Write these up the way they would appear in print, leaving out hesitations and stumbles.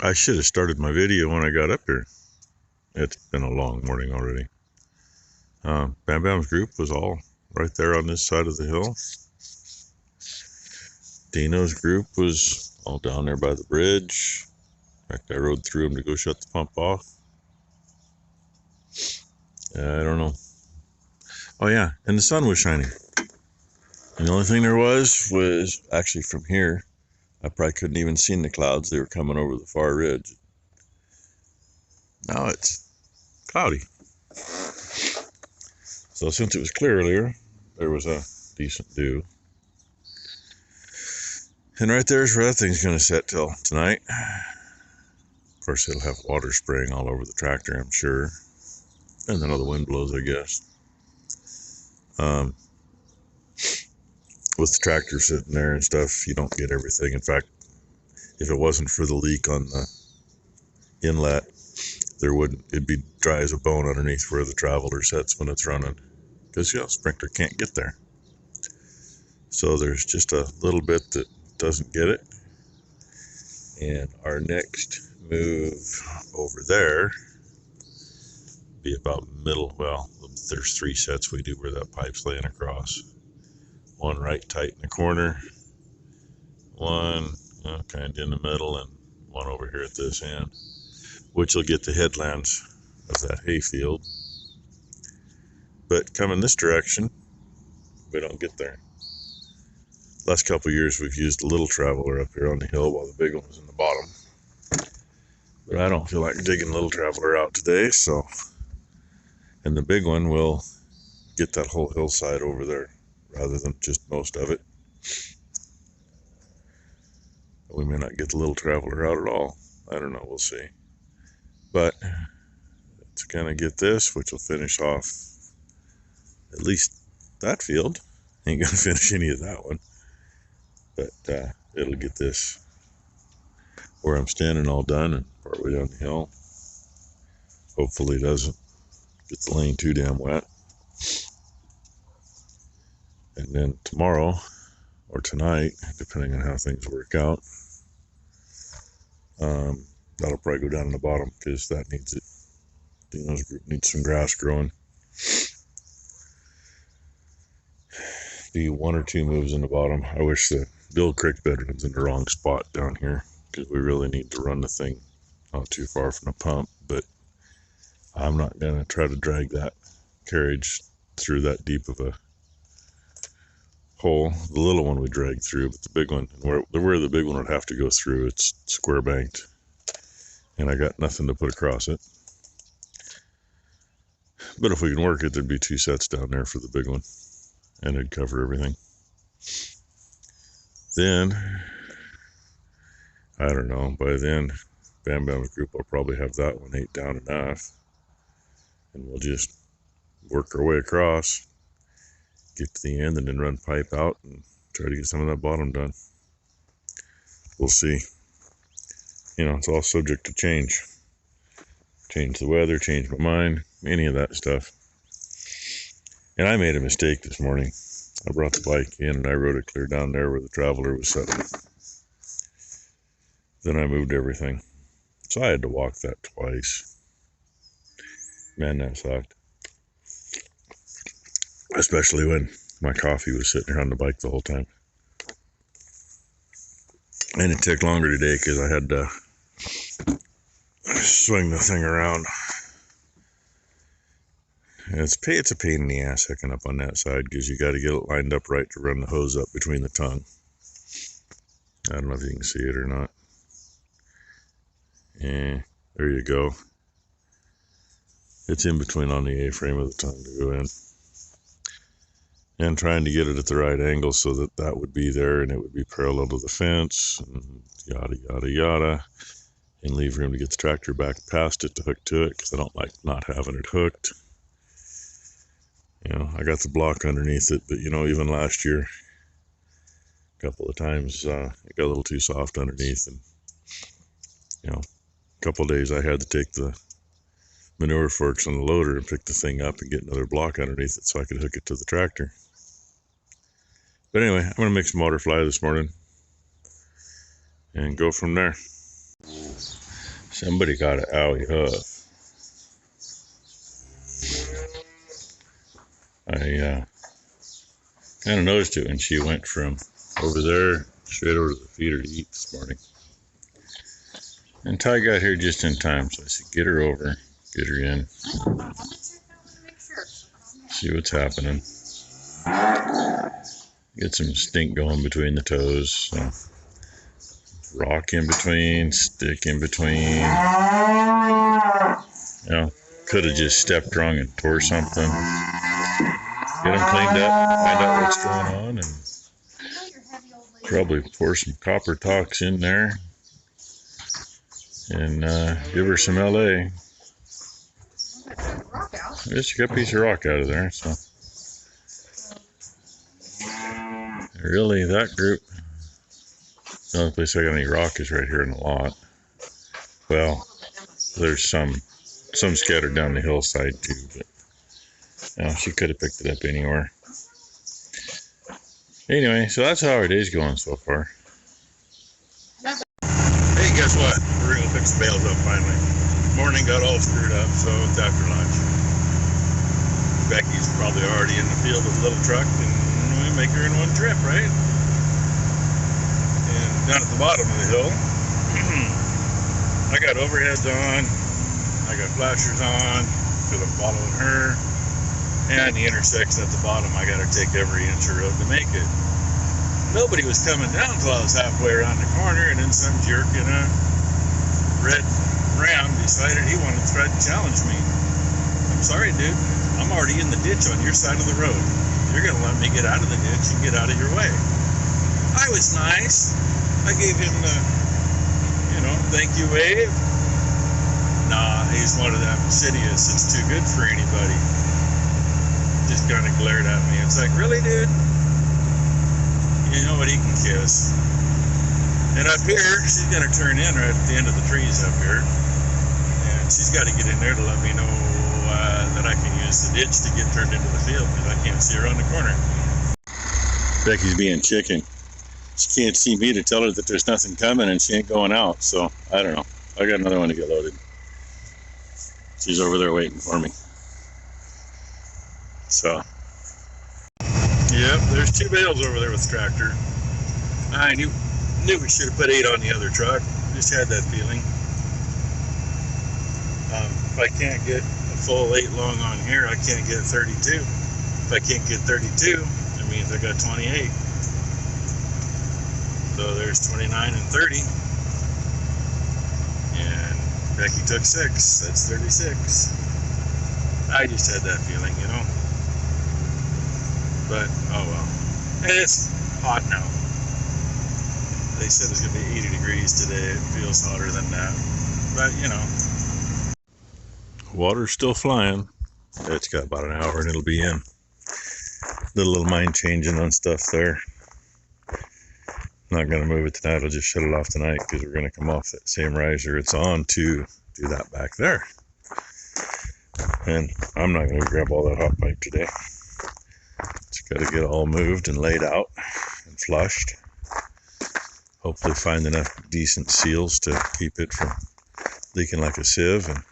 I should have started my video when I got up here. It's been a long morning already. Bam Bam's group was all right there on this side of the hill. Dino's group was all down there by the bridge. In fact, I rode through them to go shut the pump off. I don't know. Oh yeah, and the sun was shining. And the only thing there was actually from here, I probably couldn't even see the clouds. They were coming over the far ridge. Now it's cloudy. So since it was clear earlier, there was a decent dew. And right there's where that thing's going to set till tonight. Of course, it'll have water spraying all over the tractor, I'm sure. And then all the wind blows, I guess. With the tractor sitting there and stuff, you don't get everything. In fact, if it wasn't for the leak on the inlet, it'd be dry as a bone underneath where the traveler sits when it's running. Because, sprinkler can't get there. So there's just a little bit that doesn't get it. And our next move over there be about middle. Well, there's 3 sets we do where that pipe's laying across. One right tight in the corner, one kind of in the middle, and one over here at this end, which will get the headlands of that hayfield. But coming this direction, we don't get there. Last couple of years we've used a little traveler up here on the hill while the big one was in the bottom. But I don't feel like digging little traveler out today, so. And the big one will get that whole hillside over there rather than just most of it. We may not get the little traveler out at all. I don't know, we'll see. But it's gonna get this, which will finish off at least that field. Ain't gonna finish any of that one. But it'll get this where I'm standing all done and partway down the hill. Hopefully it doesn't get the lane too damn wet. And then tomorrow or tonight, depending on how things work out, that'll probably go down in the bottom because that needs it. Dino's group needs some grass growing. Be 1 or 2 moves in the bottom. I wish the old creek bed runs in the wrong spot down here because we really need to run the thing not too far from the pump, but I'm not going to try to drag that carriage through that deep of a hole. The little one we drag through, but the big one, where the big one would have to go through, it's square banked, and I got nothing to put across it. But if we can work it, there'd be 2 sets down there for the big one, and it'd cover everything. Then, I don't know, by then, Bam Bam's group will probably have that one 8 down enough, and we'll just work our way across, get to the end, and then run pipe out and try to get some of that bottom done. We'll see. It's all subject to change. Change the weather, change my mind, any of that stuff. And I made a mistake this morning. I brought the bike in and I rode it clear down there where the traveler was sitting. Then I moved everything. So I had to walk that twice. Man, that sucked. Especially when my coffee was sitting here on the bike the whole time. And it took longer today because I had to swing the thing around. And it's a pain in the ass hooking up on that side because you got to get it lined up right to run the hose up between the tongue. I don't know if you can see it or not. There you go. It's in between on the A-frame of the tongue to go in. And trying to get it at the right angle so that would be there and it would be parallel to the fence, and yada, yada, yada. And leave room to get the tractor back past it to hook to it because I don't like not having it hooked. I got the block underneath it, but even last year, a couple of times, it got a little too soft underneath, and a couple of days I had to take the manure forks on the loader and pick the thing up and get another block underneath it so I could hook it to the tractor. But anyway, I'm going to make some water fly this morning and go from there. Somebody got an owie hoof. I kind of noticed it when she went from over there straight over to the feeder to eat this morning. And Ty got here just in time, so I said, get her over, get her in, see what's happening. Get some stink going between the toes. So. Rock in between, stick in between. You know, could have just stepped wrong and tore something. Get them cleaned up, find out what's going on, and probably pour some copper tox in there and give her some LA. Just got a piece of rock out of there, so really that group. The only place I got any rock is right here in the lot. Well, there's some scattered down the hillside too, but you know, she could have picked it up anywhere. Anyway, so that's how our day's going so far. Hey, guess what? We're gonna fix the bales up finally. Morning got all screwed up, so it's after lunch. Becky's probably already in the field with a little truck, and we make her in one trip, right? And down at the bottom of the hill, I got overheads on, I got flashers on, because I'm following her, and the intersection at the bottom, I got to take every inch of road to make it. Nobody was coming down until I was halfway around the corner, and then some jerk in a red Ram decided he wanted to try to challenge me. I'm sorry, dude. I'm already in the ditch on your side of the road. You're going to let me get out of the ditch and get out of your way. I was nice. I gave him the, thank you wave. Nah, he's one of them insidious. It's too good for anybody. Just kind of glared at me. It's like, really, dude? You know what, he can kiss. And up here, she's going to turn in right at the end of the trees up here. And she's got to get in there to let me know that I can use the ditch to get turned into the field, because I can't see her on the corner. Becky's being chicken. She can't see me to tell her that there's nothing coming, and she ain't going out. So, I don't know. I got another one to get loaded. She's over there waiting for me. So, yep, there's 2 bales over there with the tractor. I knew we should have put 8 on the other truck. Just had that feeling. If I can't get a full 8 long on here, I can't get 32. If I can't get 32, that means I got 28. So there's 29 and 30. And Becky took 6. That's 36. I just had that feeling, But, oh well. And it's hot now. They said it's going to be 80 degrees today. It feels hotter than that. But, Water's still flying. It's got about an hour and it'll be in. Did a little mind changing on stuff there. Not going to move it tonight. I'll just shut it off tonight, because we're going to come off that same riser it's on to do that back there. And I'm not going to grab all that hot pipe today. It's got to get all moved and laid out and flushed. Hopefully find enough decent seals to keep it from leaking like a sieve. And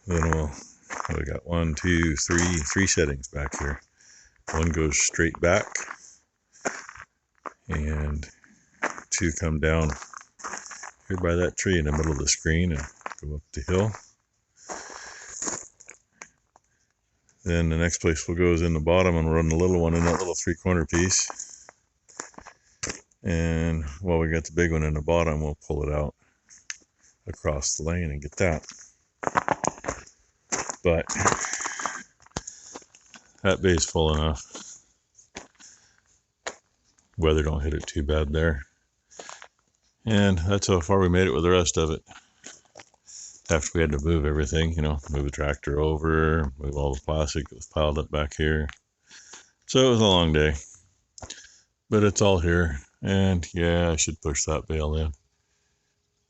then we got 1, 2, 3 settings back here. One goes straight back, and 2 come down here by that tree in the middle of the screen and go up the hill. Then the next place we'll go is in the bottom, and we'll run the little one in that little 3-corner piece. And while we got the big one in the bottom, we'll pull it out across the lane and get that. But that bay's full enough. Weather don't hit it too bad there. And that's how far we made it with the rest of it. After we had to move everything, move the tractor over, move all the plastic that was piled up back here. So it was a long day. But it's all here. And yeah, I should push that bale in.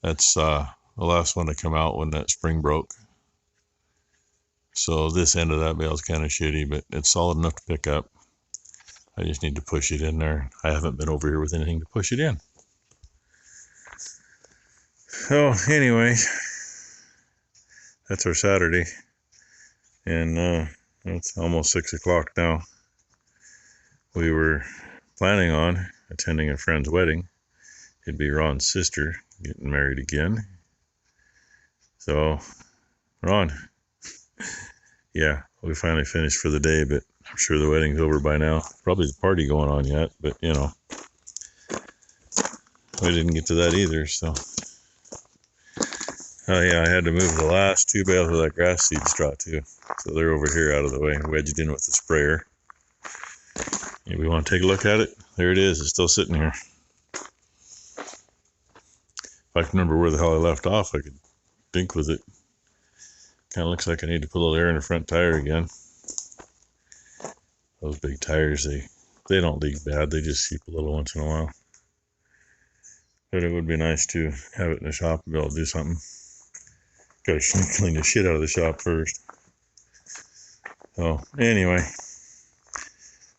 That's the last one to come out when that spring broke. So this end of that bale is kind of shitty, but it's solid enough to pick up. I just need to push it in there. I haven't been over here with anything to push it in. So anyway, that's our Saturday, and it's almost 6 o'clock now. We were planning on attending a friend's wedding. It'd be Ron's sister getting married again. So, Ron, yeah, we finally finished for the day, but I'm sure the wedding's over by now. Probably the party going on yet, but you know, we didn't get to that either, so. Oh yeah, I had to move the last 2 bales of that grass seed straw too. So they're over here out of the way, wedged in with the sprayer. Yeah, we want to take a look at it? There it is, it's still sitting here. If I can remember where the hell I left off, I could think with it. Kind of looks like I need to put a little air in the front tire again. Those big tires, they don't leak bad, they just seep a little once in a while. But it would be nice to have it in the shop and be able to do something. Gotta clean the shit out of the shop first. So anyway,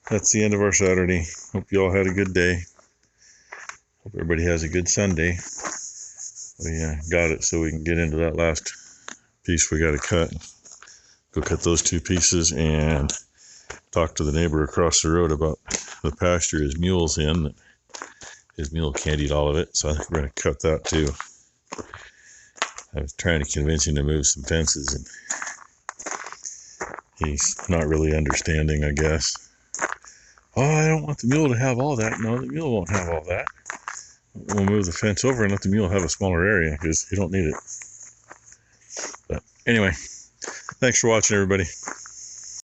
that's the end of our Saturday. Hope you all had a good day. Hope everybody has a good Sunday. We got it so we can get into that last piece we got to cut. Go cut those 2 pieces and talk to the neighbor across the road about the pasture his mule's in. His mule can't eat all of it, so I think we're going to cut that too. I was trying to convince him to move some fences, and he's not really understanding, I guess. Oh, I don't want the mule to have all that. No, the mule won't have all that. We'll move the fence over and let the mule have a smaller area because he don't need it. But anyway, thanks for watching, everybody.